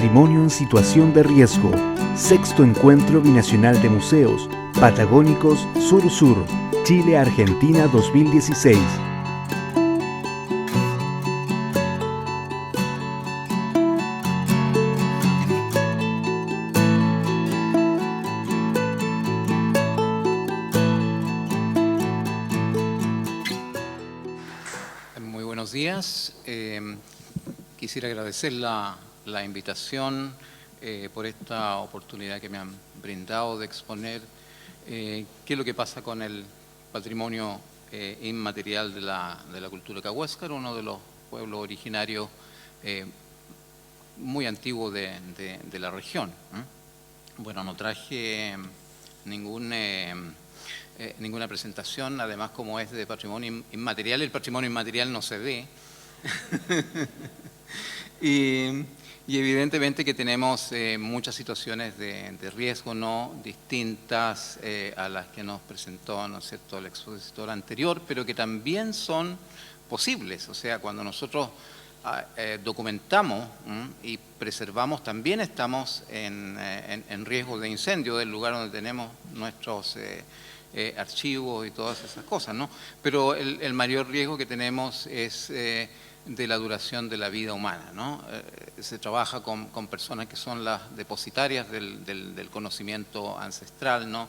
Patrimonio en situación de riesgo. Sexto Encuentro Binacional de Museos Patagónicos Sur-Sur, Chile-Argentina 2016. Muy buenos días. Quisiera agradecer la invitación por esta oportunidad que me han brindado de exponer qué es lo que pasa con el patrimonio inmaterial de la cultura cahuéscar, uno de los pueblos originarios muy antiguos de la región. Bueno, no traje ninguna presentación, además como es de patrimonio inmaterial, el patrimonio inmaterial no se ve. y evidentemente que tenemos muchas situaciones de riesgo, ¿no?, distintas a las que nos presentó, ¿no es cierto?, el expositor anterior, pero que también son posibles. O sea, cuando nosotros documentamos y preservamos, también estamos en riesgo de incendio del lugar donde tenemos nuestros archivos y todas esas cosas, ¿no? Pero el mayor riesgo que tenemos es de la duración de la vida humana, ¿no? Se trabaja con personas que son las depositarias del conocimiento ancestral, ¿no?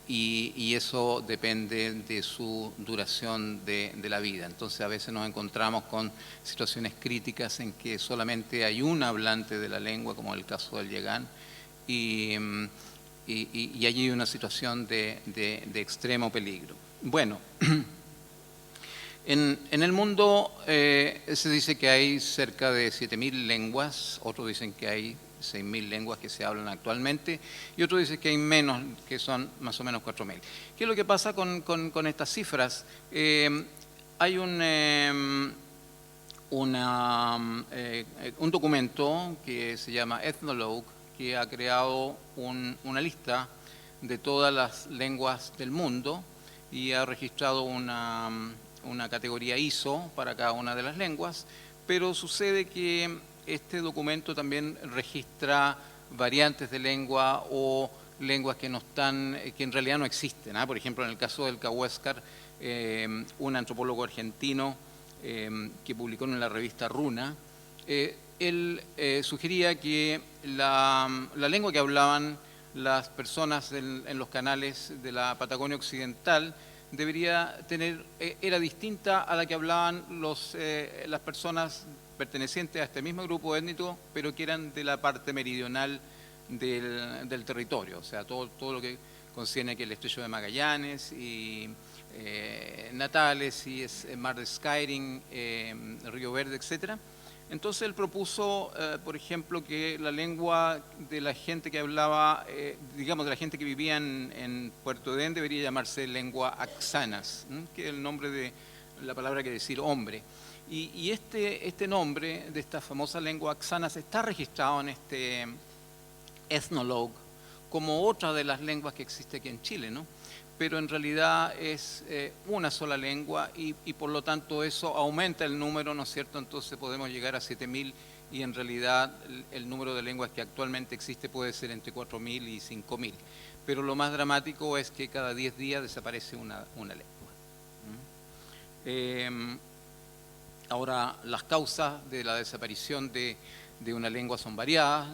Y eso depende de su duración de la vida. Entonces a veces nos encontramos con situaciones críticas en que solamente hay un hablante de la lengua, como el caso del Yagán, y allí hay una situación de extremo peligro. Bueno, en el mundo se dice que hay cerca de 7.000 lenguas, otros dicen que hay 6.000 lenguas que se hablan actualmente y otros dicen que hay menos, que son más o menos 4.000. ¿Qué es lo que pasa con estas cifras? Hay un documento que se llama Ethnologue, que ha creado una lista de todas las lenguas del mundo y ha registrado una categoría ISO para cada una de las lenguas, pero sucede que este documento también registra variantes de lengua o lenguas que en realidad no existen. Por ejemplo, en el caso del cahuéscar, un antropólogo argentino que publicó en la revista Runa, él sugería que la lengua que hablaban las personas en los canales de la Patagonia Occidental era distinta a la que hablaban las personas pertenecientes a este mismo grupo étnico, pero que eran de la parte meridional del territorio, o sea, todo lo que concierne que el Estrecho de Magallanes y Natales y Mar de Skyring, Río Verde, etcétera. Entonces él propuso, por ejemplo, que la lengua de la gente que hablaba, digamos, de la gente que vivía en Puerto Edén debería llamarse lengua Aksanas, que es el nombre de la palabra que decir hombre. Y este nombre de esta famosa lengua Aksanas está registrado en este Ethnologue como otra de las lenguas que existe aquí en Chile, ¿no? Pero en realidad es una sola lengua y por lo tanto eso aumenta el número, ¿no es cierto? Entonces podemos llegar a 7.000 y en realidad el número de lenguas que actualmente existe puede ser entre 4.000 y 5.000. Pero lo más dramático es que cada 10 días desaparece una lengua. Ahora, las causas de la desaparición de una lengua son variadas.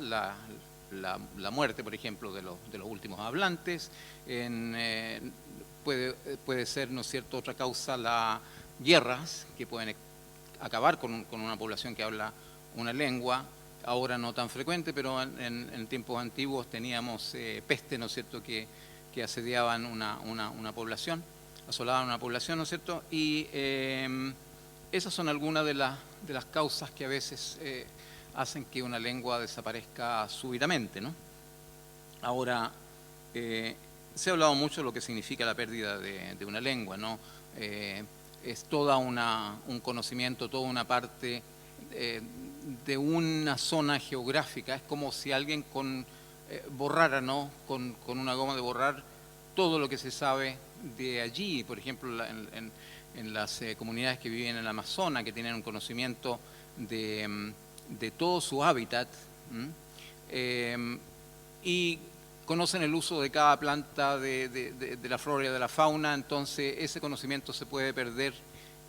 La muerte, por ejemplo, de los últimos hablantes. Puede ser, ¿no es cierto?, otra causa, las guerras, que pueden acabar con una población que habla una lengua. Ahora no tan frecuente, pero en tiempos antiguos teníamos peste, ¿no es cierto?, que asediaban una población, asolaban una población, ¿no es cierto? Y esas son algunas de las causas que a veces hacen que una lengua desaparezca súbitamente, ¿no? Ahora, se ha hablado mucho de lo que significa la pérdida de una lengua, ¿no? Es toda un conocimiento, toda una parte de una zona geográfica. Es como si alguien borrara, ¿no?, con una goma de borrar todo lo que se sabe de allí. Por ejemplo, en las comunidades que viven en el Amazonas, que tienen un conocimiento de todo su hábitat, y conocen el uso de cada planta de la flora y de la fauna, entonces ese conocimiento se puede perder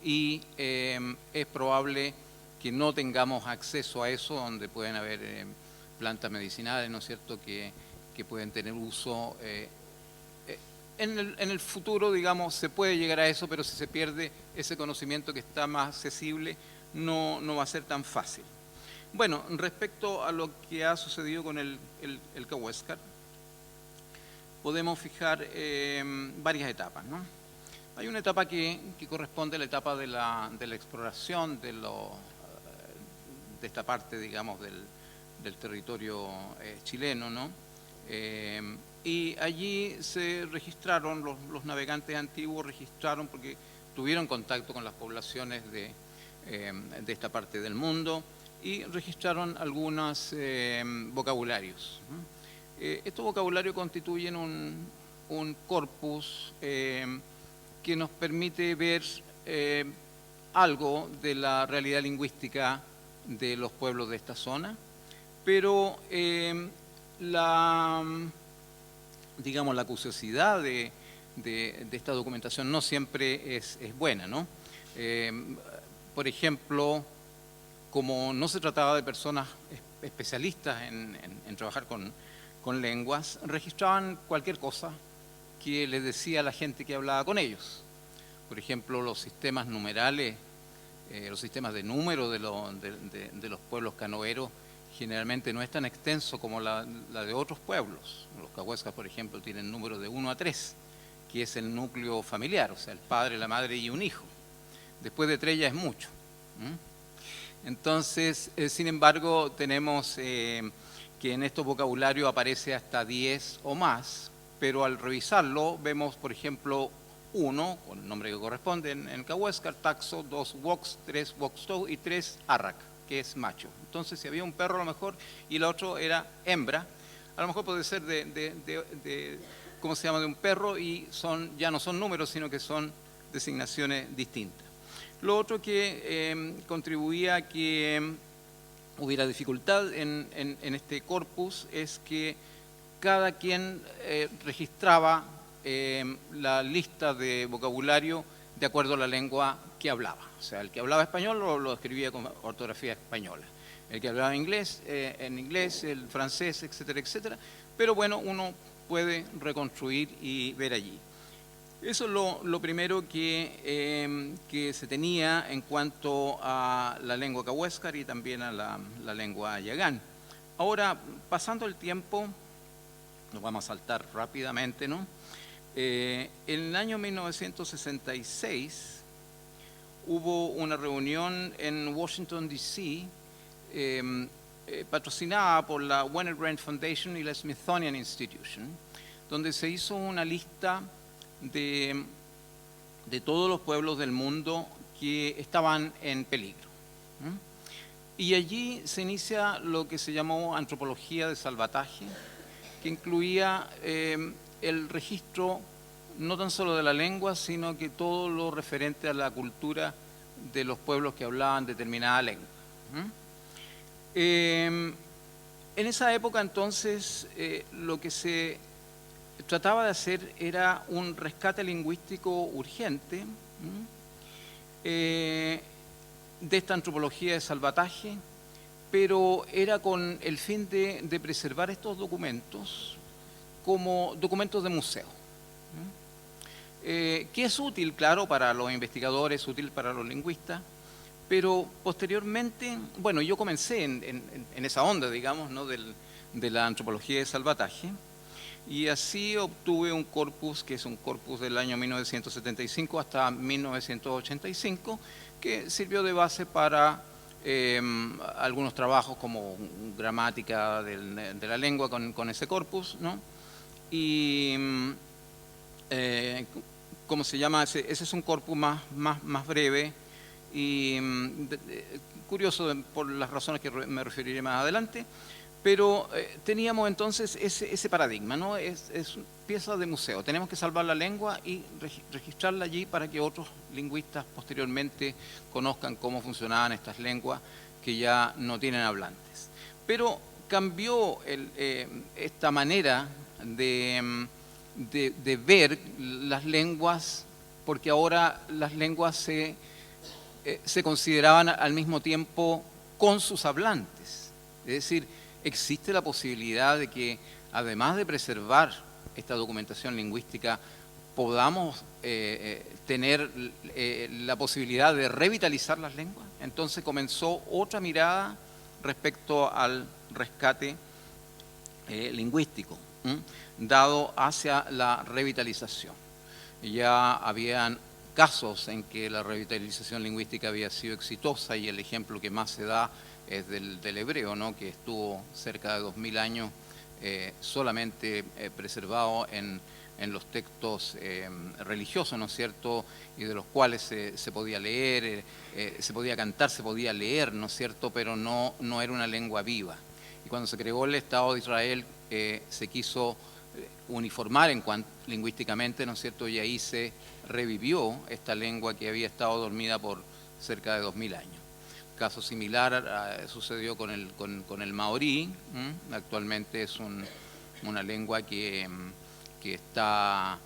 y es probable que no tengamos acceso a eso, donde pueden haber plantas medicinales, ¿no es cierto?, que pueden tener uso. En el futuro, digamos, se puede llegar a eso, pero si se pierde ese conocimiento que está más accesible, no va a ser tan fácil. Bueno, respecto a lo que ha sucedido con el Cahuéscar, podemos fijar varias etapas, ¿no? Hay una etapa que corresponde a la etapa de la exploración de esta parte, digamos, del territorio chileno, ¿no? Y allí se registraron, los navegantes antiguos registraron, porque tuvieron contacto con las poblaciones de esta parte del mundo, y registraron algunos vocabularios. Estos vocabularios constituyen un corpus que nos permite ver algo de la realidad lingüística de los pueblos de esta zona, pero digamos, la curiosidad de esta documentación no siempre es buena, ¿no? Por ejemplo, como no se trataba de personas especialistas en trabajar con lenguas, registraban cualquier cosa que les decía a la gente que hablaba con ellos. Por ejemplo, los sistemas numerales, los sistemas de número de los pueblos canoeros generalmente no es tan extenso como la de otros pueblos. Los cahuéscas, por ejemplo, tienen números de 1 a 3, que es el núcleo familiar, o sea, el padre, la madre y un hijo. Después de 3 ya es mucho. Entonces, sin embargo, tenemos que en estos vocabularios aparece hasta 10 o más, pero al revisarlo vemos, por ejemplo, 1, con el nombre que corresponde en Cahuéscar, taxo, 2, wox, 3, woxto y 3, arrac, que es macho. Entonces, si había un perro a lo mejor y el otro era hembra, a lo mejor puede ser ¿cómo se llama?, de un perro, y ya no son números, sino que son designaciones distintas. Lo otro que contribuía a que hubiera dificultad en este corpus es que cada quien registraba la lista de vocabulario de acuerdo a la lengua que hablaba. O sea, el que hablaba español lo escribía con ortografía española. El que hablaba inglés, en inglés, el francés, etcétera, etcétera. Pero bueno, uno puede reconstruir y ver allí. Eso es lo primero que se tenía en cuanto a la lengua cahuéscar y también a la lengua yagán. Ahora, pasando el tiempo, nos vamos a saltar rápidamente, ¿no? En el año 1966 hubo una reunión en Washington, D.C., patrocinada por la Wenner Grange Foundation y la Smithsonian Institution, donde se hizo una lista de todos los pueblos del mundo que estaban en peligro. Y allí se inicia lo que se llamó antropología de salvataje, que incluía el registro no tan solo de la lengua, sino que todo lo referente a la cultura de los pueblos que hablaban determinada lengua. En esa época entonces lo que se trataba de hacer era un rescate lingüístico urgente de esta antropología de salvataje, pero era con el fin de preservar estos documentos como documentos de museo, que es útil, claro, para los investigadores, útil para los lingüistas, pero posteriormente, bueno, yo comencé en esa onda, digamos, ¿no?, de la antropología de salvataje, y así obtuve un corpus, que es un corpus del año 1975 hasta 1985, que sirvió de base para algunos trabajos como gramática de la lengua con ese corpus, ¿no? Y, ¿cómo se llama? Ese es un corpus más breve y curioso por las razones que me referiré más adelante. Pero teníamos entonces ese paradigma, ¿no? Es pieza de museo. Tenemos que salvar la lengua y registrarla allí para que otros lingüistas posteriormente conozcan cómo funcionaban estas lenguas que ya no tienen hablantes. Pero cambió esta manera de ver las lenguas, porque ahora las lenguas se consideraban al mismo tiempo con sus hablantes. Es decir, existe la posibilidad de que, además de preservar esta documentación lingüística, podamos tener la posibilidad de revitalizar las lenguas. Entonces comenzó otra mirada respecto al rescate lingüístico, dado hacia la revitalización. Ya habían casos en que la revitalización lingüística había sido exitosa, y el ejemplo que más se da es del hebreo, ¿no?, que estuvo cerca de 2000 años solamente preservado en los textos religiosos, ¿no es cierto?, y de los cuales se podía leer, se podía cantar, se podía leer, ¿no es cierto?, pero no era una lengua viva. Y cuando se creó el Estado de Israel se quiso uniformar lingüísticamente, ¿no es cierto?, y ahí se revivió esta lengua que había estado dormida por cerca de 2000 años. Caso similar sucedió con el maorí. Actualmente es una lengua que está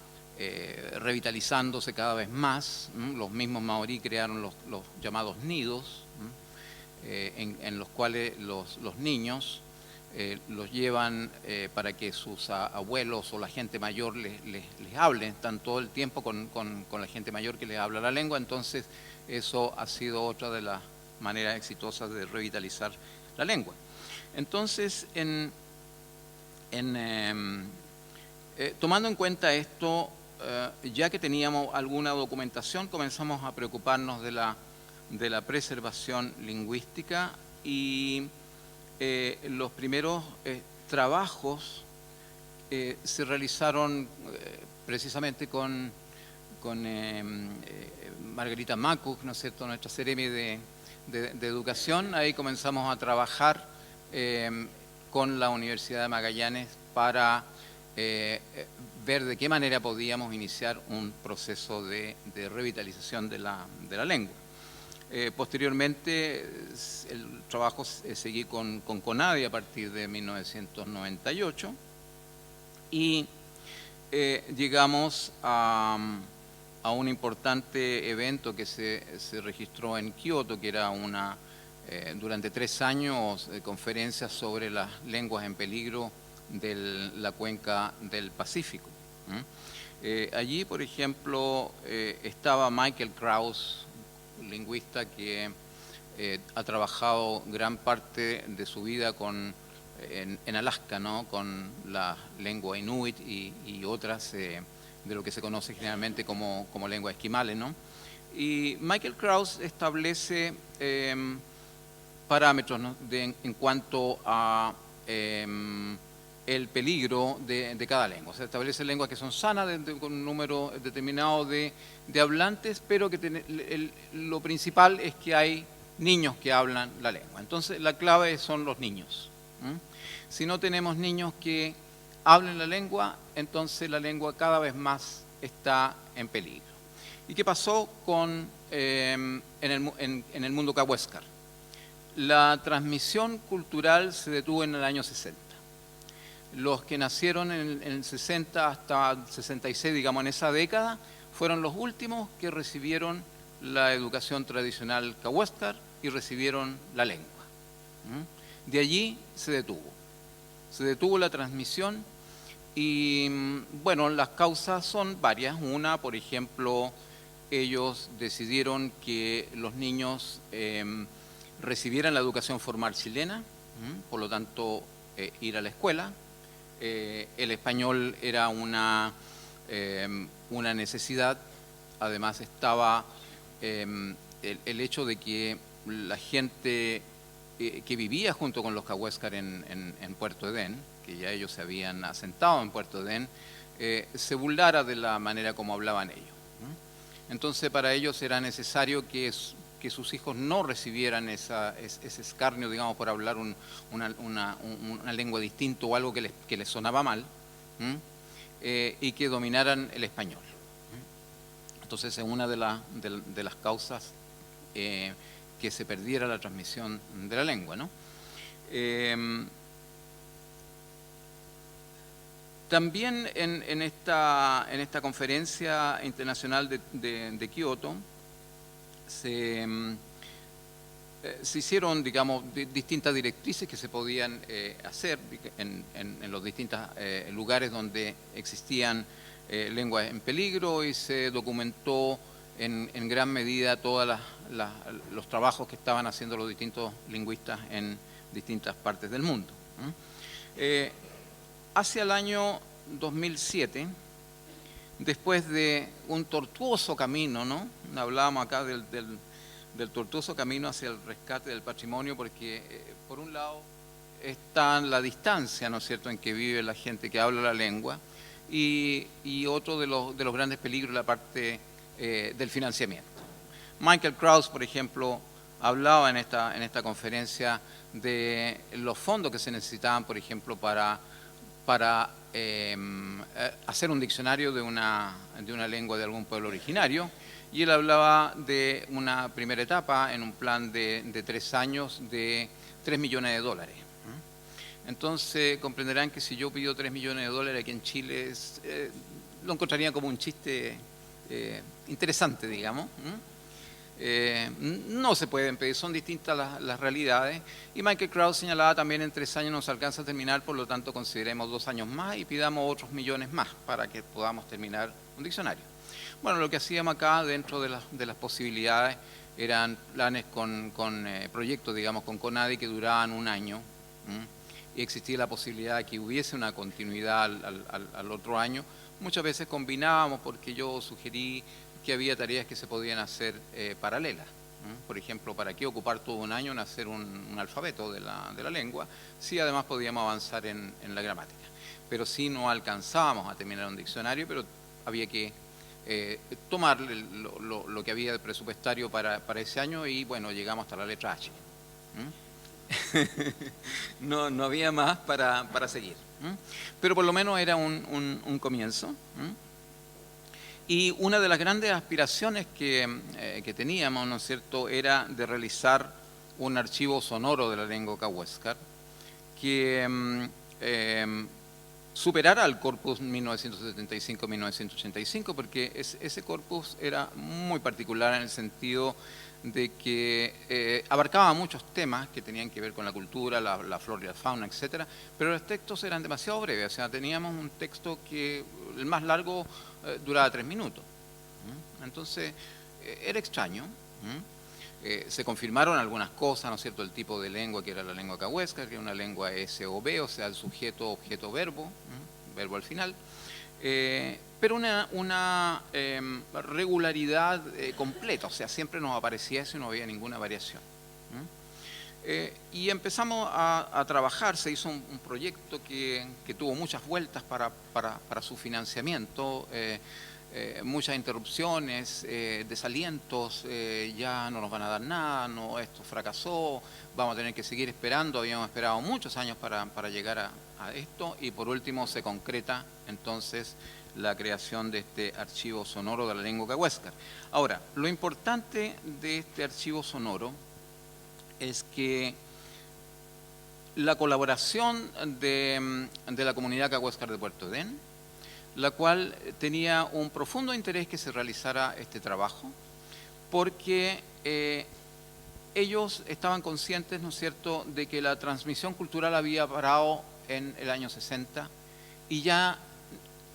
revitalizándose cada vez más. Los mismos maorí crearon los llamados nidos, en los cuales los niños los llevan para que sus abuelos o la gente mayor les hablen. Están todo el tiempo con la gente mayor que les habla la lengua. Entonces eso ha sido otra de las maneras exitosas de revitalizar la lengua. Entonces, tomando en cuenta esto, ya que teníamos alguna documentación, comenzamos a preocuparnos de la preservación lingüística, y los primeros trabajos se realizaron precisamente con Margarita Macuc, ¿no es cierto?, nuestra Seremi de Educación. Ahí comenzamos a trabajar con la Universidad de Magallanes para ver de qué manera podíamos iniciar un proceso de revitalización de la lengua. Posteriormente, el trabajo seguí con CONADI a partir de 1998, y llegamos a un importante evento que se registró en Kioto, que era durante 3 años, conferencias sobre las lenguas en peligro de la cuenca del Pacífico. Allí, por ejemplo, estaba Michael Krauss, lingüista que ha trabajado gran parte de su vida en Alaska, ¿no?, con la lengua inuit y otras de lo que se conoce generalmente como lenguas esquimales, ¿no? Y Michael Krauss establece parámetros, ¿no?, en cuanto a el peligro de cada lengua. Se establecen lenguas que son sanas con un número determinado de hablantes, pero que lo principal es que hay niños que hablan la lengua. Entonces la clave son los niños. Si no tenemos niños que hablen la lengua, entonces la lengua cada vez más está en peligro. ¿Y qué pasó en el mundo cahuéscar? La transmisión cultural se detuvo en el año 60. Los que nacieron en el 60 hasta el 66, digamos, en esa década, fueron los últimos que recibieron la educación tradicional cahuéscar y recibieron la lengua. De allí se detuvo la transmisión, y bueno, las causas son varias. Una, por ejemplo, ellos decidieron que los niños recibieran la educación formal chilena, por lo tanto ir a la escuela. El español era una necesidad. Además estaba el hecho de que la gente que vivía junto con los cahuéscar en Puerto Edén, que ya ellos se habían asentado en Puerto Edén, se burlara de la manera como hablaban ellos. Entonces para ellos era necesario que sus hijos no recibieran ese escarnio, digamos, por hablar una lengua distinta o algo que les sonaba mal, y que dominaran el español. Entonces es una de las causas que que se perdiera la transmisión de la lengua, ¿no? También en esta conferencia internacional de Kioto se hicieron, digamos, distintas directrices que se podían hacer en los distintos lugares donde existían lenguas en peligro, y se documentó en gran medida todos los trabajos que estaban haciendo los distintos lingüistas en distintas partes del mundo. Hacia el año 2007, después de un tortuoso camino, ¿no? Hablábamos acá del tortuoso camino hacia el rescate del patrimonio, porque por un lado está la distancia, ¿no es cierto?, en que vive la gente que habla la lengua, y otro de los grandes peligros, la parte del financiamiento. Michael Krauss, por ejemplo, hablaba en esta conferencia de los fondos que se necesitaban, por ejemplo, para hacer un diccionario de una lengua de algún pueblo originario, y él hablaba de una primera etapa en un plan de 3 años de $3 millones. Entonces comprenderán que si yo pido $3 millones aquí en Chile, lo encontraría como un chiste interesante, digamos. No se pueden pedir, son distintas las realidades, y Michael Krauss señalaba también en 3 años no se alcanza a terminar, por lo tanto consideremos 2 años más y pidamos otros millones más para que podamos terminar un diccionario. Bueno, lo que hacíamos acá dentro de las posibilidades eran planes con proyectos, digamos, con CONADI que duraban 1 año, y existía la posibilidad de que hubiese una continuidad al otro año. Muchas veces combinábamos, porque yo sugerí que había tareas que se podían hacer paralelas. Por ejemplo, ¿para qué ocupar todo 1 año en hacer un alfabeto de la lengua si además podíamos avanzar en la gramática? Pero sí no alcanzábamos a terminar un diccionario, pero había que tomar lo que había de presupuestario para ese año, y bueno, llegamos hasta la letra H. No había más para seguir. Pero por lo menos era un comienzo. Y una de las grandes aspiraciones que teníamos, ¿no es cierto?, era de realizar un archivo sonoro de la lengua cahuéscar que superara al corpus 1975-1985, porque ese corpus era muy particular en el sentido de que abarcaba muchos temas que tenían que ver con la cultura, la flora y la fauna, etcétera, pero los textos eran demasiado breves. O sea, teníamos un texto que el más largo duraba 3 minutos. Entonces, era extraño. Se confirmaron algunas cosas, ¿no es cierto?, el tipo de lengua que era la lengua cahuéscar, que era una lengua SOV, o sea, el sujeto, objeto, verbo, verbo al final, pero una regularidad completa, o sea, siempre nos aparecía eso y no había ninguna variación. Y empezamos a trabajar, se hizo un proyecto que tuvo muchas vueltas para su financiamiento, muchas interrupciones, desalientos, ya no nos van a dar nada, no, esto fracasó, vamos a tener que seguir esperando. Habíamos esperado muchos años para llegar a esto, y por último se concreta entonces la creación de este archivo sonoro de la lengua cahuéscar. Ahora, lo importante de este archivo sonoro es que la colaboración de la comunidad cahuéscar de Puerto Edén, la cual tenía un profundo interés que se realizara este trabajo, porque ellos estaban conscientes, ¿no es cierto?, de que la transmisión cultural había parado en el año 60, y ya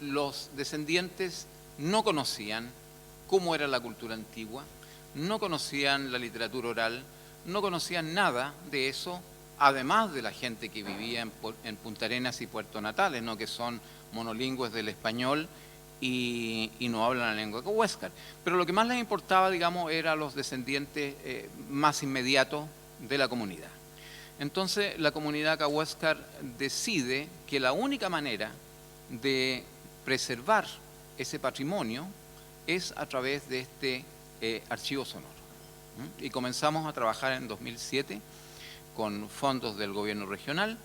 los descendientes no conocían cómo era la cultura antigua, no conocían la literatura oral, no conocían nada de eso, además de la gente que vivía en Punta Arenas y Puerto Natales, ¿no?, que son monolingües del español y no hablan la lengua cahuéscar. Pero lo que más les importaba, digamos, eran los descendientes más inmediatos de la comunidad. Entonces, la comunidad cahuéscar decide que la única manera de preservar ese patrimonio es a través de este archivo sonoro. Y comenzamos a trabajar en 2007 con fondos del gobierno regional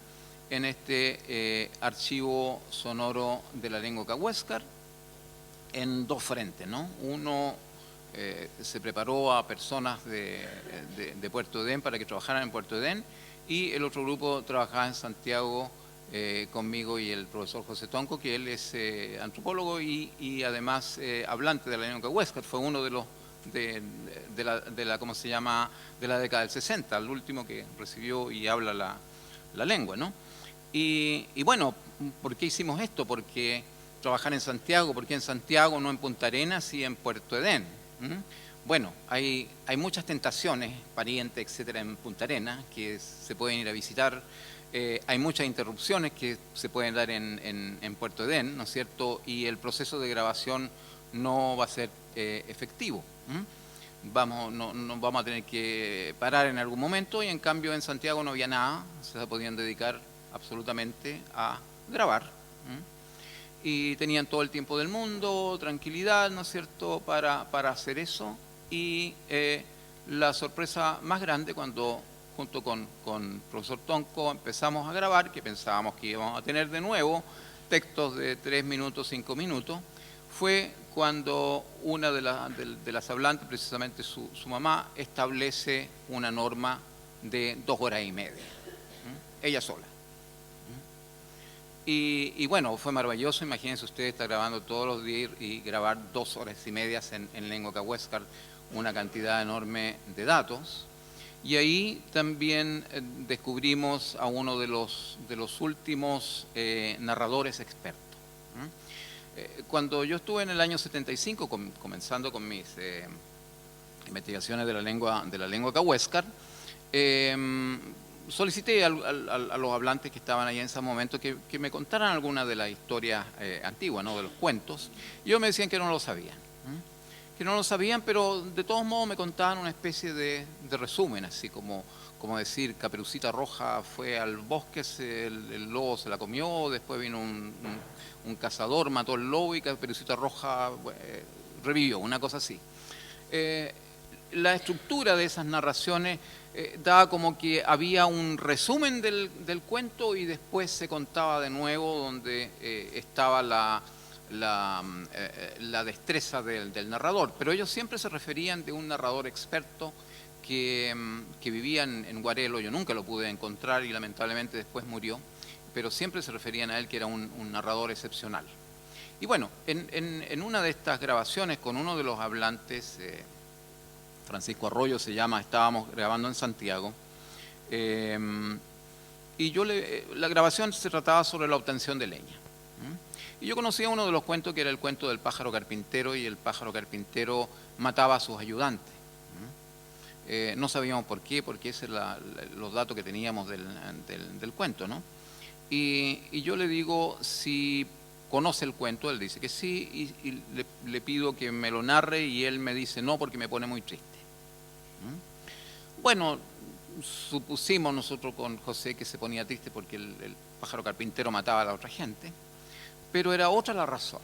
en este archivo sonoro de la lengua cahuéscar en 2 frentes, ¿no? Uno se preparó a personas de Puerto Edén para que trabajaran en Puerto Edén, y el otro grupo trabajaba en Santiago conmigo y el profesor José Tonco, que él es antropólogo y además hablante de la lengua huéscar. Fue uno de los ¿cómo se llama?, de la década del 60, el último que recibió y habla la lengua, ¿no? Y bueno, ¿por qué hicimos esto? Porque trabajar en Santiago, ¿por qué en Santiago, no en Punta Arenas y en Puerto Edén? Bueno, hay muchas tentaciones, parientes, etcétera, en Punta Arenas que se pueden ir a visitar. Hay muchas interrupciones que se pueden dar en Puerto Edén, ¿no es cierto? Y el proceso de grabación no va a ser efectivo. Nos vamos a tener que parar en algún momento, y en cambio en Santiago no había nada, se podían dedicar absolutamente a grabar. Y tenían todo el tiempo del mundo, tranquilidad, ¿no es cierto?, para hacer eso. Y la sorpresa más grande cuando, junto con el profesor Tonco, empezamos a grabar, que pensábamos que íbamos a tener de nuevo textos de 3 minutos, 5 minutos, fue cuando una de las hablantes, precisamente su mamá, establece una norma de 2 horas y media, ella sola. Y bueno, fue maravilloso. Imagínense ustedes estar grabando todos los días y grabar 2 horas y media en lengua cahuéscar, una cantidad enorme de datos. Y ahí también descubrimos a uno de los últimos narradores expertos. Cuando yo estuve en el año 75, comenzando con mis investigaciones de la lengua cahuéscar, solicité a los hablantes que estaban ahí en ese momento que me contaran alguna de las historias antiguas, ¿no?, de los cuentos. Y ellos me decían que no lo sabían. Que no lo sabían, pero de todos modos me contaban una especie de resumen, así como decir, Caperucita Roja fue al bosque, el lobo se la comió, después vino un cazador, mató al lobo y Caperucita Roja revivió, una cosa así. La estructura de esas narraciones daba como que había un resumen del cuento y después se contaba de nuevo, donde estaba la destreza del narrador. Pero ellos siempre se referían de un narrador experto que vivía en Guarelo. Yo nunca lo pude encontrar y lamentablemente después murió, pero siempre se referían a él que era un narrador excepcional. Y bueno, en una de estas grabaciones con uno de los hablantes, Francisco Arroyo se llama, estábamos grabando en Santiago, y la grabación se trataba sobre la obtención de leña. Y yo conocía uno de los cuentos, que era el cuento del pájaro carpintero, y el pájaro carpintero mataba a sus ayudantes. No sabíamos por qué, porque esos eran los datos que teníamos del cuento, ¿no? Y yo le digo si conoce el cuento. Él dice que sí, y le pido que me lo narre, y él me dice no, porque me pone muy triste. Bueno, supusimos nosotros con José que se ponía triste porque el pájaro carpintero mataba a la otra gente, pero era otra la razón.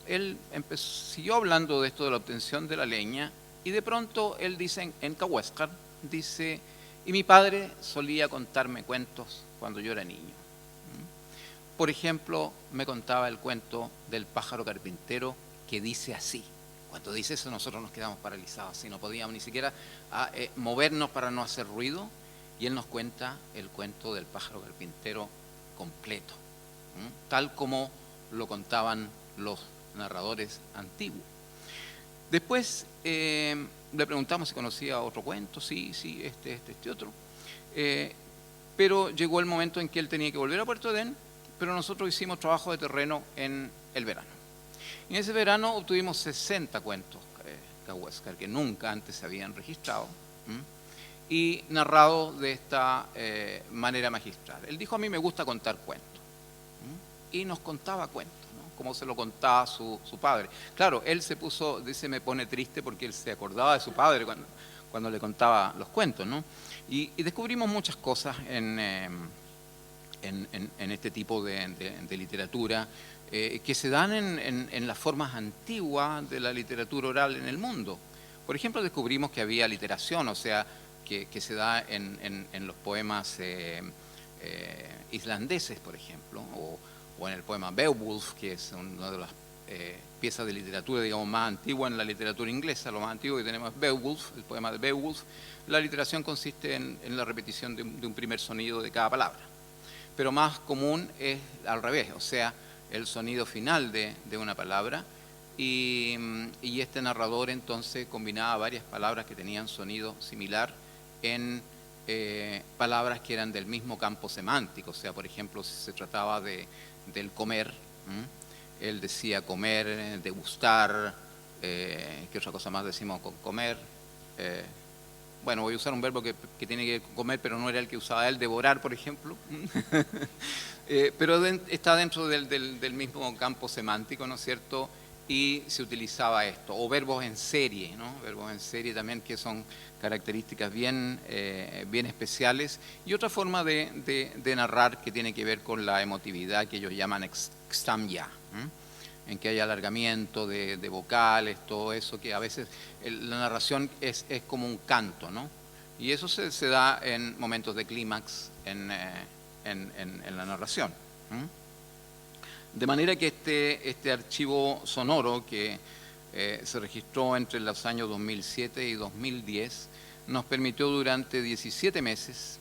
Él siguió hablando de esto de la obtención de la leña, y de pronto él dice en cahuéscar, dice, y mi padre solía contarme cuentos cuando yo era niño. Por ejemplo, me contaba el cuento del pájaro carpintero, que dice así. Cuando dice eso nosotros nos quedamos paralizados, así no podíamos ni siquiera movernos para no hacer ruido, y él nos cuenta el cuento del pájaro carpintero completo, tal como lo contaban los narradores antiguos. Después le preguntamos si conocía otro cuento, sí, este otro, pero llegó el momento en que él tenía que volver a Puerto Edén, pero nosotros hicimos trabajo de terreno en el verano. En ese verano obtuvimos 60 cuentos cahuéscar que nunca antes se habían registrado, y narrados de esta manera magistral. Él dijo, a mí me gusta contar cuentos, y nos contaba cuentos, ¿no?, como se lo contaba su padre. Claro, él se puso, dice, me pone triste porque él se acordaba de su padre cuando le contaba los cuentos, ¿no? Y descubrimos muchas cosas en este tipo de literatura, que se dan en las formas antiguas de la literatura oral en el mundo. Por ejemplo, descubrimos que había literación, o sea, que se da en los poemas islandeses, por ejemplo, o en el poema Beowulf, que es uno de los piezas de literatura, digamos, más antigua en la literatura inglesa. Lo más antiguo que tenemos es Beowulf, el poema de Beowulf. La literación consiste en la repetición de un primer sonido de cada palabra. Pero más común es al revés, o sea, el sonido final de una palabra. Y este narrador entonces combinaba varias palabras que tenían sonido similar en palabras que eran del mismo campo semántico. O sea, por ejemplo, si se trataba del comer, él decía comer, degustar, ¿qué otra cosa más decimos con comer? Bueno, voy a usar un verbo que tiene que ver con comer, pero no era el que usaba él, devorar, por ejemplo. Pero está dentro del mismo campo semántico, ¿no es cierto? Y se utilizaba esto, o verbos en serie, ¿no? Verbos en serie también, que son características bien especiales. Y otra forma de narrar que tiene que ver con la emotividad, que ellos llaman xtamya, en que hay alargamiento de vocales, todo eso, que a veces la narración es como un canto, ¿no? Y eso se da en momentos de clímax en la narración. De manera que este archivo sonoro que se registró entre los años 2007 y 2010 nos permitió durante 17 meses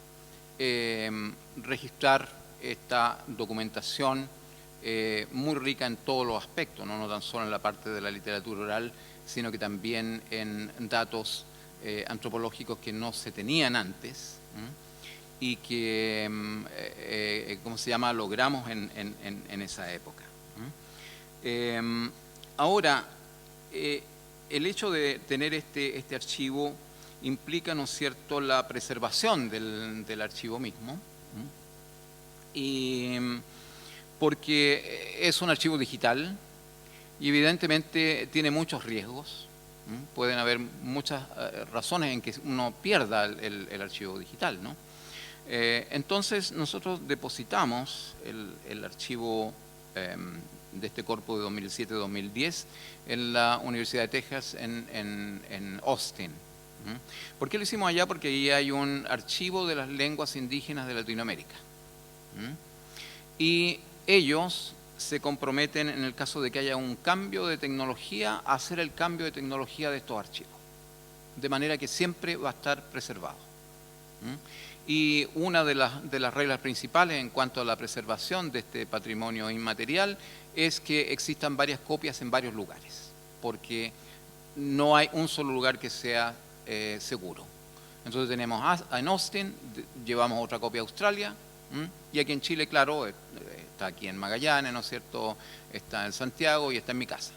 registrar esta documentación muy rica en todos los aspectos, no tan solo en la parte de la literatura oral, sino que también en datos antropológicos que no se tenían antes y que, ¿cómo se llama?, logramos en esa época. Ahora, el hecho de tener este archivo implica, ¿no es cierto?, la preservación del archivo mismo, y porque es un archivo digital y evidentemente tiene muchos riesgos. Pueden haber muchas razones en que uno pierda el archivo digital, ¿no? Entonces nosotros depositamos el archivo de este corpus de 2007-2010 en la Universidad de Texas en Austin. ¿Por qué lo hicimos allá? Porque ahí hay un archivo de las lenguas indígenas de Latinoamérica. Y ellos se comprometen, en el caso de que haya un cambio de tecnología, a hacer el cambio de tecnología de estos archivos, de manera que siempre va a estar preservado. Y una de las reglas principales en cuanto a la preservación de este patrimonio inmaterial es que existan varias copias en varios lugares, porque no hay un solo lugar que sea seguro. Entonces tenemos en Austin, llevamos otra copia a Australia, y aquí en Chile, claro, está aquí en Magallanes, ¿no es cierto?, está en Santiago y está en mi casa.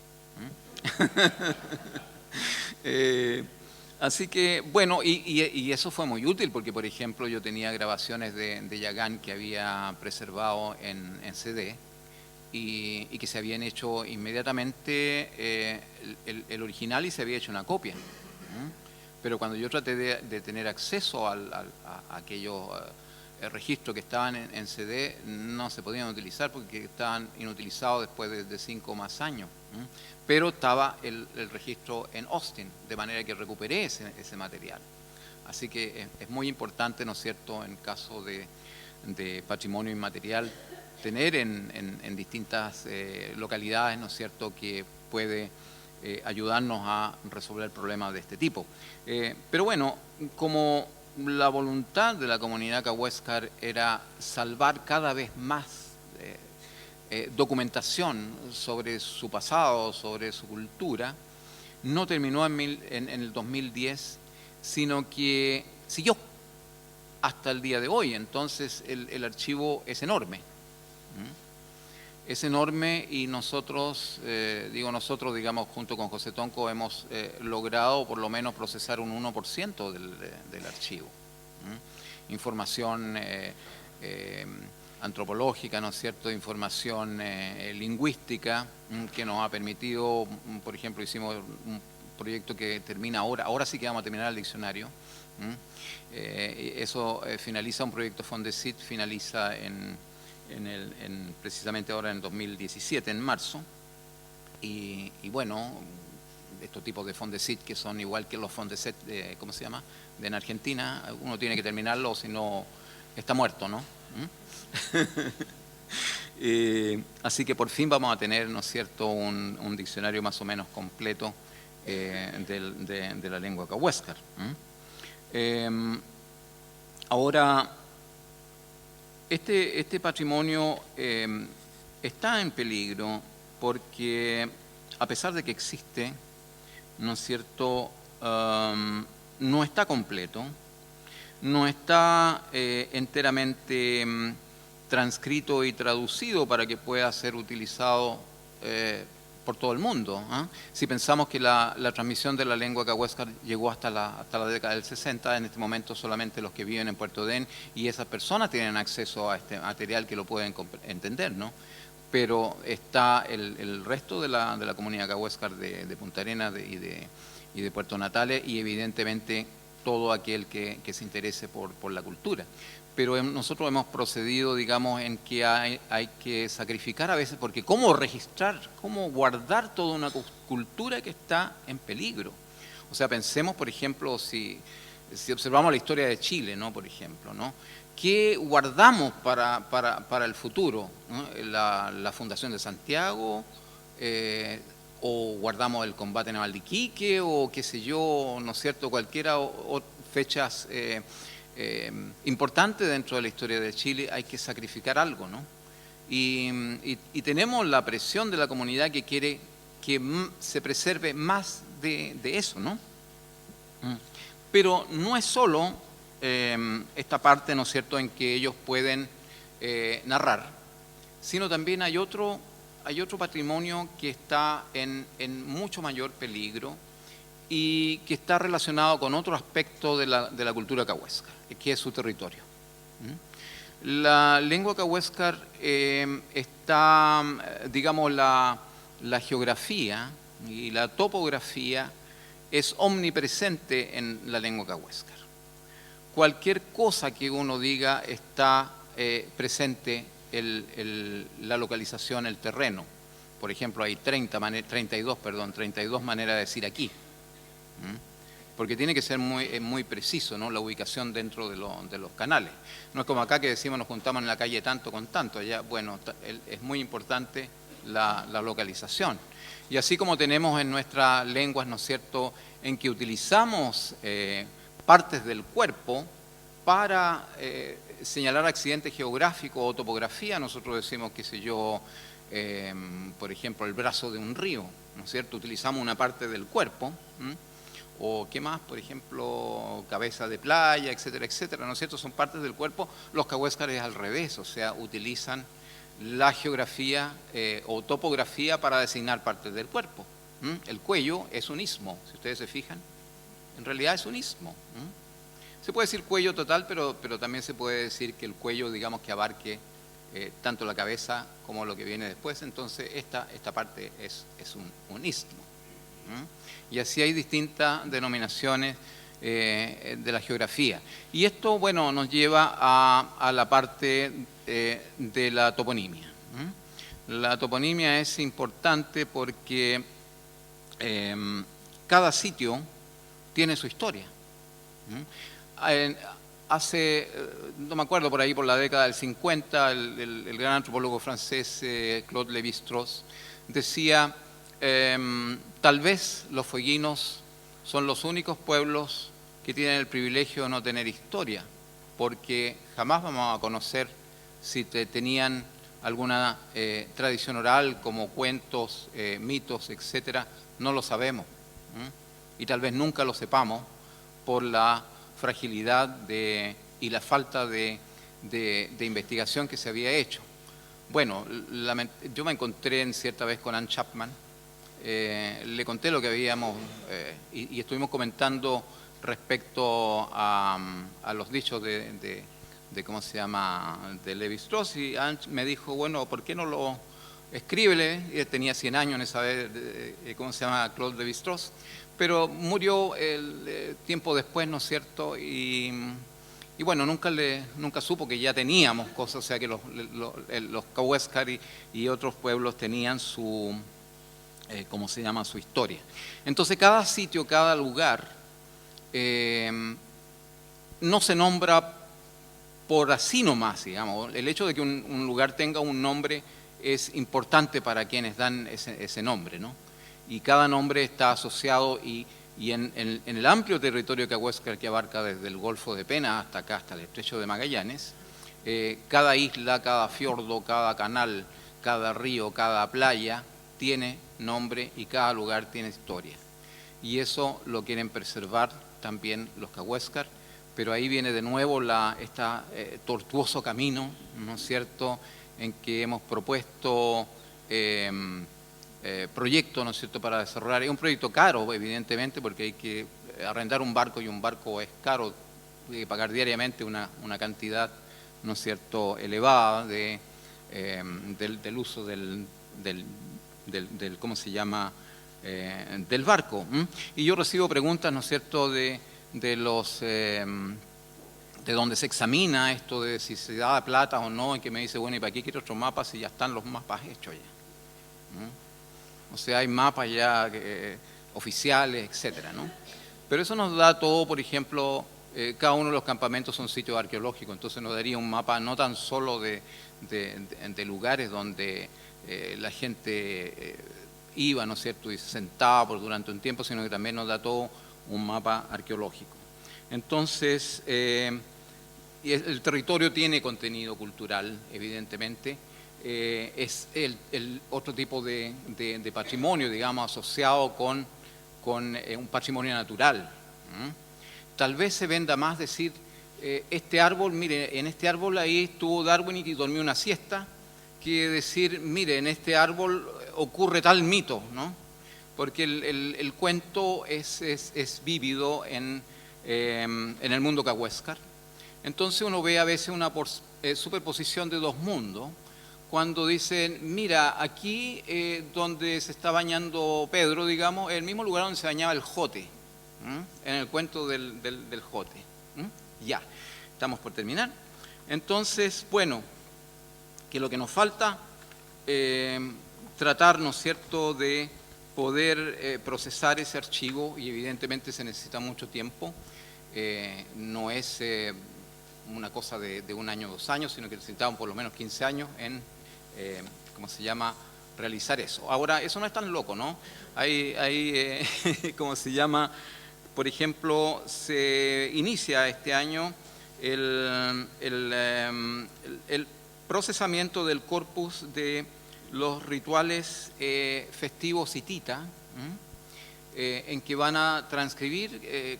Así que, bueno, y eso fue muy útil porque, por ejemplo, yo tenía grabaciones de Yagán que había preservado en CD y que se habían hecho inmediatamente el original y se había hecho una copia. Pero cuando yo traté de tener acceso a aquellos registros que estaban en CD, no se podían utilizar porque estaban inutilizados después de 5 o más años. Pero estaba el registro en Austin, de manera que recuperé ese material. Así que es muy importante, ¿no es cierto?, en caso de patrimonio inmaterial, tener en distintas localidades, ¿no es cierto?, que puede ayudarnos a resolver problemas de este tipo. Pero bueno, como la voluntad de la comunidad Cahuéscar era salvar cada vez más documentación sobre su pasado, sobre su cultura, no terminó en el 2010, sino que siguió hasta el día de hoy. Entonces el archivo es enorme. Es enorme y nosotros, digamos, junto con José Tonco hemos logrado por lo menos procesar un 1% del archivo. Información antropológica, ¿no es cierto?, información lingüística, que nos ha permitido, por ejemplo, hicimos un proyecto que termina ahora sí que vamos a terminar el diccionario. Eso finaliza, un proyecto Fondesit, finaliza precisamente ahora en 2017, en marzo, y bueno, estos tipos de Fondesit que son igual que los Fondeset, ¿cómo se llama?, en Argentina, uno tiene que terminarlo, si no está muerto, ¿no? Así que por fin vamos a tener, ¿no es cierto?, un diccionario más o menos completo de la lengua cahuéscar. Ahora, este patrimonio está en peligro porque, a pesar de que existe, ¿no es cierto?, no está completo, no está enteramente transcrito y traducido para que pueda ser utilizado por todo el mundo. Si pensamos que la transmisión de la lengua cahuéscar llegó hasta la década del 60, en este momento solamente los que viven en Puerto Dén y esas personas tienen acceso a este material que lo pueden entender, ¿no? Pero está el resto de la comunidad cahuéscar de Punta Arenas y de Puerto Natales, y evidentemente todo aquel que se interese por la cultura. Pero nosotros hemos procedido, digamos, en que hay que sacrificar a veces, porque ¿cómo registrar, cómo guardar toda una cultura que está en peligro? O sea, pensemos, por ejemplo, si observamos la historia de Chile, ¿no?, por ejemplo, ¿no?, ¿qué guardamos para el futuro? ¿No? La fundación de Santiago, o guardamos el combate naval de Iquique, o qué sé yo, ¿no es cierto?, cualquiera o fechas importantes dentro de la historia de Chile. Hay que sacrificar algo, ¿no? Y tenemos la presión de la comunidad que quiere que se preserve más de eso, ¿no? Pero no es solo esta parte, ¿no es cierto?, en que ellos pueden narrar, sino también hay otro patrimonio que está en mucho mayor peligro y que está relacionado con otro aspecto de la cultura cahuéscar, que es su territorio. La lengua cahuéscar está, digamos, la geografía y la topografía es omnipresente en la lengua cahuéscar. Cualquier cosa que uno diga está presente la localización, el terreno. Por ejemplo, hay 32 maneras de decir aquí. Porque tiene que ser muy preciso, ¿no?, la ubicación dentro de los canales. No es como acá que decimos nos juntamos en la calle tanto con tanto. Allá, bueno, es muy importante la localización. Y así como tenemos en nuestras lenguas, ¿no es cierto?, en que utilizamos partes del cuerpo para señalar accidentes geográficos o topografía. Nosotros decimos, qué sé yo, por ejemplo, el brazo de un río, ¿no es cierto?, utilizamos una parte del cuerpo. O qué más, por ejemplo, cabeza de playa, etcétera, etcétera, ¿no es cierto?, son partes del cuerpo. Los cahuéscares al revés, o sea, utilizan la geografía o topografía para designar partes del cuerpo. El cuello es un istmo, si ustedes se fijan, en realidad es un istmo. Se puede decir cuello total, pero también se puede decir que el cuello, digamos, que abarque tanto la cabeza como lo que viene después. Entonces esta parte es un istmo. Y así hay distintas denominaciones de la geografía. Y esto, bueno, nos lleva a la parte de la toponimia. La toponimia es importante porque cada sitio tiene su historia. No me acuerdo, por ahí por la década del 50, el gran antropólogo francés Claude Lévi-Strauss decía: tal vez los fueguinos son los únicos pueblos que tienen el privilegio de no tener historia, porque jamás vamos a conocer si tenían alguna tradición oral, como cuentos, mitos, etcétera. No lo sabemos, y tal vez nunca lo sepamos por la fragilidad y la falta de investigación que se había hecho. Bueno, yo me encontré en cierta vez con Anne Chapman. Le conté lo que habíamos y estuvimos comentando respecto a los dichos de ¿cómo se llama?, de Lévi-Strauss, y Anne me dijo, bueno, ¿por qué no lo escríbele? Él tenía 100 años en esa vez, ¿cómo se llama?, Claude Lévi-Strauss, pero murió el tiempo después, ¿no es cierto?, y bueno, nunca supo que ya teníamos cosas, o sea, que los cahuéscar y otros pueblos tenían su ¿cómo se llama?, su historia. Entonces cada sitio, cada lugar no se nombra por así nomás, digamos. El hecho de que un lugar tenga un nombre es importante para quienes dan ese nombre, ¿no? Y cada nombre está asociado y en el amplio territorio cahuéscar que abarca desde el Golfo de Pena hasta acá, hasta el Estrecho de Magallanes, cada isla, cada fiordo, cada canal, cada río, cada playa tiene nombre y cada lugar tiene historia. Y eso lo quieren preservar también los cahuéscar, pero ahí viene de nuevo este tortuoso camino, ¿no es cierto?, en que hemos propuesto proyectos, ¿no es cierto?, para desarrollar. Es un proyecto caro, evidentemente, porque hay que arrendar un barco y un barco es caro, hay que pagar diariamente una cantidad, ¿no es cierto?, elevada del uso del ¿cómo se llama?, del barco. Y yo recibo preguntas, ¿no es cierto?, de donde se examina esto de si se da plata o no, y que me dice, bueno, ¿y para qué quiero otros mapas si ya están los mapas hechos ya? O sea, hay mapas ya oficiales, etcétera, ¿no? Pero eso nos da todo, por ejemplo, cada uno de los campamentos son sitios arqueológicos, entonces nos daría un mapa no tan solo de lugares donde la gente iba, ¿no es cierto?, y se sentaba durante un tiempo, sino que también nos da todo un mapa arqueológico. Entonces, y el territorio tiene contenido cultural, evidentemente, es el otro tipo de patrimonio, digamos, asociado con un patrimonio natural. Tal vez se venda más decir, este árbol, mire, en este árbol ahí estuvo Darwin y dormió una siesta, que decir, mire, en este árbol ocurre tal mito, ¿no? Porque el cuento es vívido en el mundo cahuéscar. Entonces uno ve a veces una superposición de dos mundos, cuando dicen, mira, aquí donde se está bañando Pedro, digamos, es el mismo lugar donde se bañaba el Jote, en el cuento del Jote. Ya, estamos por terminar. Entonces, bueno, que lo que nos falta, tratar, ¿no es cierto?, de poder procesar ese archivo, y evidentemente se necesita mucho tiempo, no es una cosa de un año o 2 años, sino que necesitamos por lo menos 15 años en, ¿cómo se llama?, realizar eso. Ahora, eso no es tan loco, ¿no? Hay ¿cómo se llama?, por ejemplo, se inicia este año el procesamiento del corpus de los rituales festivos hititas, en que van a transcribir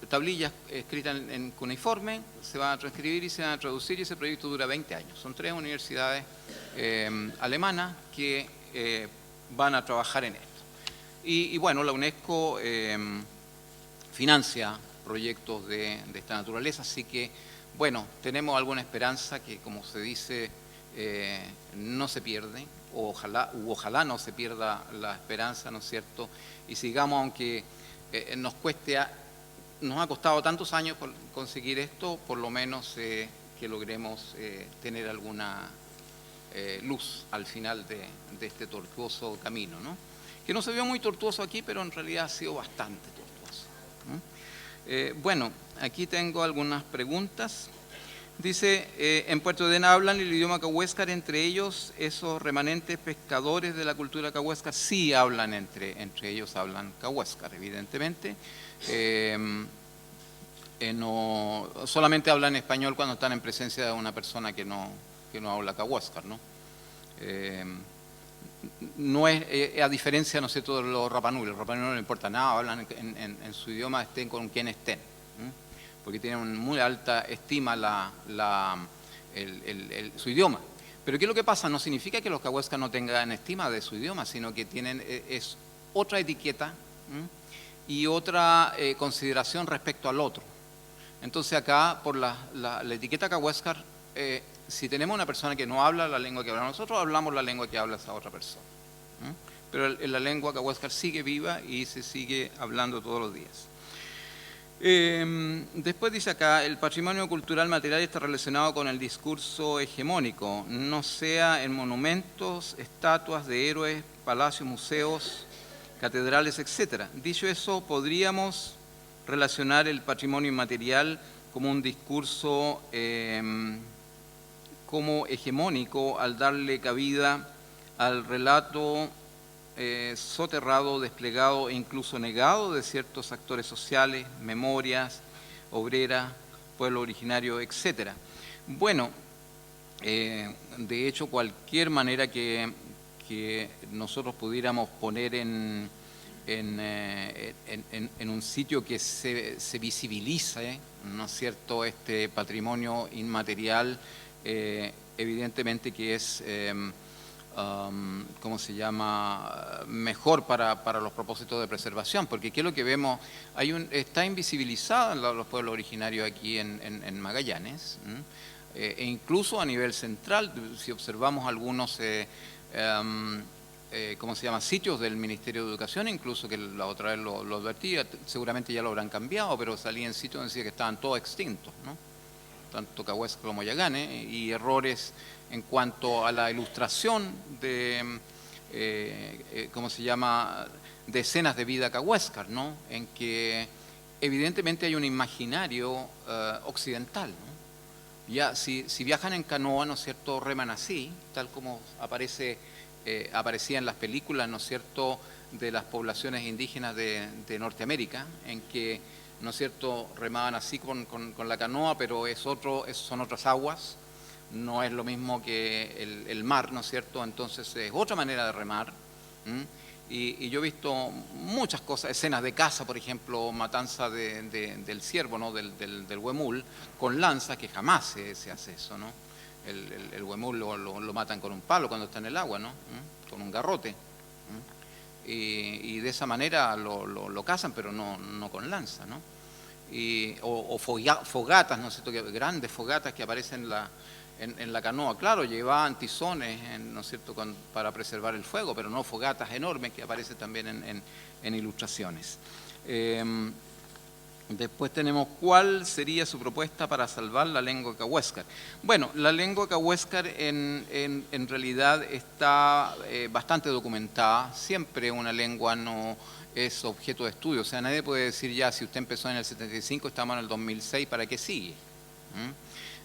tablillas escritas en cuneiforme, se van a transcribir y se van a traducir, y ese proyecto dura 20 años. Son 3 universidades alemanas que van a trabajar en esto. Y bueno, la UNESCO financia proyectos de esta naturaleza, así que, bueno, tenemos alguna esperanza que, como se dice, no se pierde, o ojalá no se pierda la esperanza, ¿no es cierto? Y sigamos, aunque nos ha costado tantos años conseguir esto, por lo menos que logremos tener alguna luz al final de este tortuoso camino, ¿no? Que no se vio muy tortuoso aquí, pero en realidad ha sido bastante tortuoso, ¿no? Bueno, aquí tengo algunas preguntas. Dice, en Puerto Ordena hablan el idioma cahuéscar, entre ellos esos remanentes pescadores de la cultura cahuéscar, sí hablan entre ellos, hablan cahuéscar, evidentemente. No, solamente hablan español cuando están en presencia de una persona que no habla cahuéscar, ¿no? No es, a diferencia, ¿no sé, de los Rapanui no le importa nada, hablan en su idioma, estén con quien estén, porque tienen muy alta estima su idioma. Pero ¿qué es lo que pasa? No significa que los cahuéscar no tengan estima de su idioma, sino que tienen es otra etiqueta y otra consideración respecto al otro. Entonces acá, por la etiqueta cahuéscar, si tenemos una persona que no habla la lengua que hablamos nosotros, hablamos la lengua que habla esa otra persona. Pero la lengua cahuéscar sigue viva y se sigue hablando todos los días. Después dice acá, el patrimonio cultural material está relacionado con el discurso hegemónico, no sea en monumentos, estatuas de héroes, palacios, museos, catedrales, etc. Dicho eso, podríamos relacionar el patrimonio inmaterial como un discurso como hegemónico al darle cabida al relato soterrado, desplegado e incluso negado de ciertos actores sociales, memorias, obreras, pueblo originario, etc. Bueno, de hecho, cualquier manera que nosotros pudiéramos poner en un sitio que se visibilice, ¿no es cierto?, este patrimonio inmaterial, evidentemente que es, ¿cómo se llama?, mejor para los propósitos de preservación, porque ¿qué es lo que vemos? Está invisibilizado en los pueblos originarios aquí en Magallanes, e incluso a nivel central, si observamos algunos ¿cómo se llama?, sitios del Ministerio de Educación, incluso que la otra vez lo advertía, seguramente ya lo habrán cambiado, pero salía en sitios donde decía que estaban todos extintos, ¿no?, tanto Cahuéscar como Yaganes, y errores en cuanto a la ilustración de, ¿cómo se llama?, de escenas de vida Cahuéscar, ¿no?, en que evidentemente hay un imaginario occidental, ¿no? Ya, si viajan en canoa, ¿no es cierto?, reman así, tal como aparecía en las películas, ¿no es cierto?, de las poblaciones indígenas de Norteamérica, en que, ¿no es cierto?, remaban así con la canoa, pero son otras aguas, no es lo mismo que el mar, ¿no es cierto?, entonces es otra manera de remar. Y yo he visto muchas cosas, escenas de caza, por ejemplo, matanza del ciervo, ¿no?, del huemul, con lanza, que jamás se hace eso, ¿no? El huemul lo matan con un palo cuando está en el agua, ¿no?, con un garrote. Y de esa manera lo cazan, pero no con lanza, ¿no? O fogatas, ¿no es cierto?, grandes fogatas que aparecen en la canoa. Claro, llevaban tizones, ¿no es cierto?, para preservar el fuego, pero no fogatas enormes que aparecen también en ilustraciones. Después tenemos cuál sería su propuesta para salvar la lengua cahuéscar. Bueno, la lengua cahuéscar en realidad está bastante documentada. Siempre una lengua no es objeto de estudio. O sea, nadie puede decir ya, si usted empezó en el 75, estamos en el 2006, ¿para qué sigue?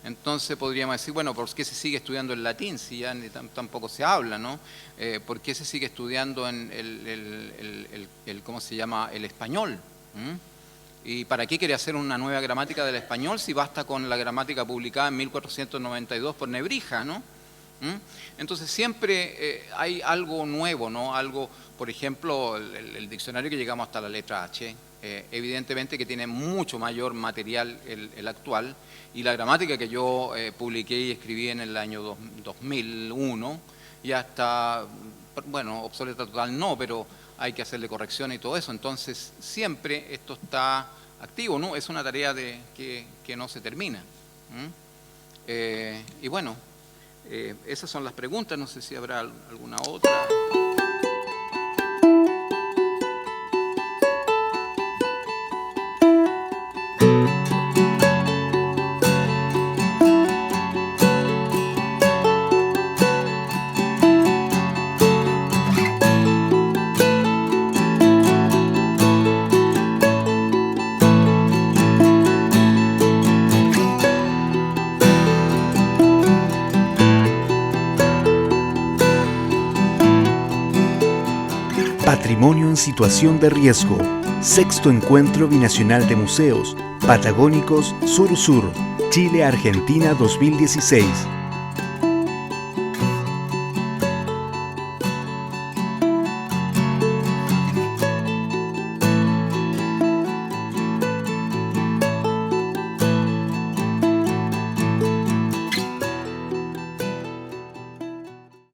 Entonces podríamos decir, bueno, ¿por qué se sigue estudiando el latín si ya tampoco se habla, ¿no? ¿Por qué se sigue estudiando en ¿cómo se llama?, el español? ¿Y para qué quiere hacer una nueva gramática del español si basta con la gramática publicada en 1492 por Nebrija, ¿no? Entonces siempre hay algo nuevo, ¿no? Algo, por ejemplo, el diccionario que llegamos hasta la letra H, evidentemente que tiene mucho mayor material el actual, y la gramática que yo publiqué y escribí en el año 2001 ya está, bueno, obsoleta total no, pero hay que hacerle corrección y todo eso. Entonces siempre esto está activo, ¿no? Es una tarea que no se termina. Y bueno, esas son las preguntas, no sé si habrá alguna otra. Patrimonio en situación de riesgo. Sexto Encuentro Binacional de Museos Patagónicos Sur-Sur, Chile-Argentina 2016.